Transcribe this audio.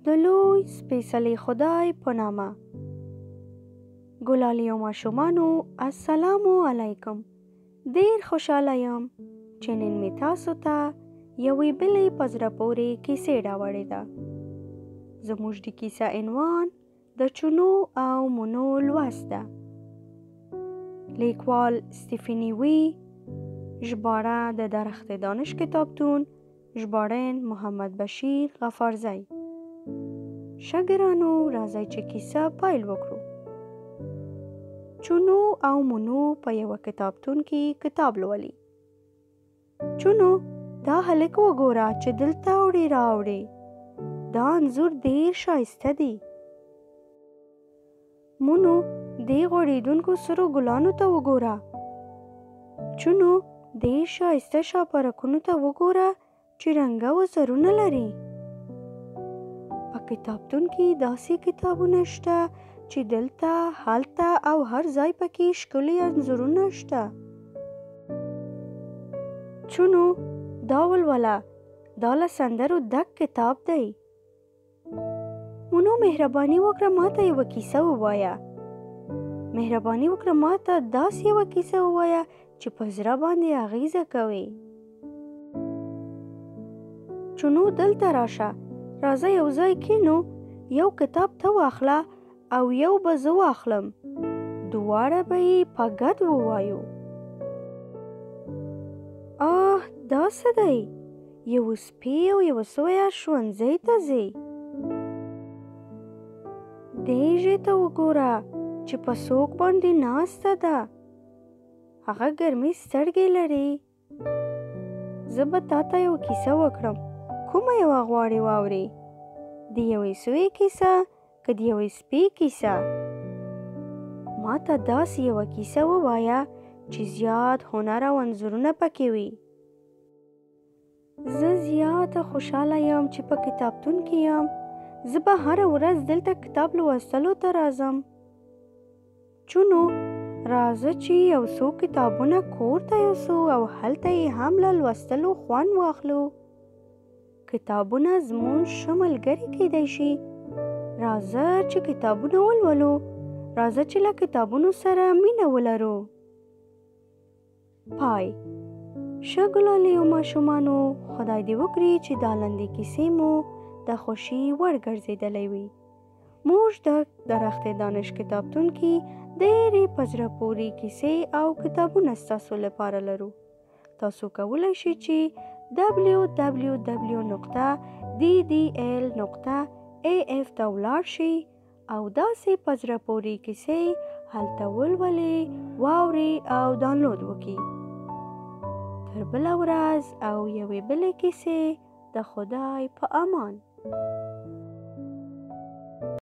د لوی سپېڅلي خدای په نامه. ګلالیو ماشومانو السلام علیکم. ډېر خوشحاله یم چې نن مې تاسو ته یوې بلې په زړه پورې کیسې راوړې ده. زموږ د کیسه عنوان د چونو او مونو لوست ده. لیکوال استیفني وی، ژباړه د درخت دانش کتابتون، ژباړن محمد بشیر غفارزی. ښه ګرانو، راځئ چې کیسه پیل وکړو. چونو او مونو په یوه کتابتون کې کتاب لولي. چونو، دا هلک وګوره چې دلته وړې راوړې. دا انځور ډېر ښایسته دی. مونو، دې غوړېدونکو سرو ګلانو ته وګوره. چونو، دې ښایسته شاپرکونو ته وګوره چې رنګه وزرونه لري. په کتابتون کې داسې کتابونه شته چې دلته، هلته او هر ځای پکې ښکلي انځورونه شته. چونو، دا ولوله، دا له سندرو ډک کتاب دی. مونو، مهرباني وکړه ماته یوه کیسه ووایه. مهرباني وکړه ماته داسې یوه کیسه ووایه چې په زړه باندې اغیزه کوي. چونو، دلته راشه. راځه یو ځای کینو. یو کتاب ته واخله او یو به زه واخلم. دواړه به یې په ګډ ووایو. دا څه دی؟ یو سپی او یو سویه ښوونځي ته ځي. دې ژې ته وګوره چې په څوک باندې ناسته ده. هغه ګرمې سترګې لري. زه به تا ته یو کیسه وکړم. کومه یوه غواړې واورې؟ د یوې سویې کیسه که د یوې سپي کیسه؟ ما ته داسې یوه کیسه ووایه چې زیات هنر او انځورونه پکې وي. زه زیاته خوشحاله یم چې په کتابتون کې یم. زه به هره ورځ دلته کتاب لوستلو ته راځم. چونو، راځه چې یو څو کتابونه کور ته یوسو او هلته یې هم له لوستلو خوند واخلو. کتابونه زموږ ښه ملګري کیدی شي. راځه چې کتابونه ولولو. راځه چې له کتابونو سره مینه ولرو. پای. ښه ګلالیو ماشومانو، خدای دې وکړي چې دا لنډې کیسې مو د خوښۍ وړ ګرځېدلی وي. موږ د درخت دانش کتابتون کې ډېرې په زړه پورې کیسې او کتابونه ستاسو لپاره لرو. تاسو کولی شئ چې www.ddl.af ته ولاړ شئ او داسې په زړه پورې کیسې هلته ولولئ، واورئ او ډاونلوډ وکړئ. تر بله ورځ او یوې بلې کیسې، د خدای په امان.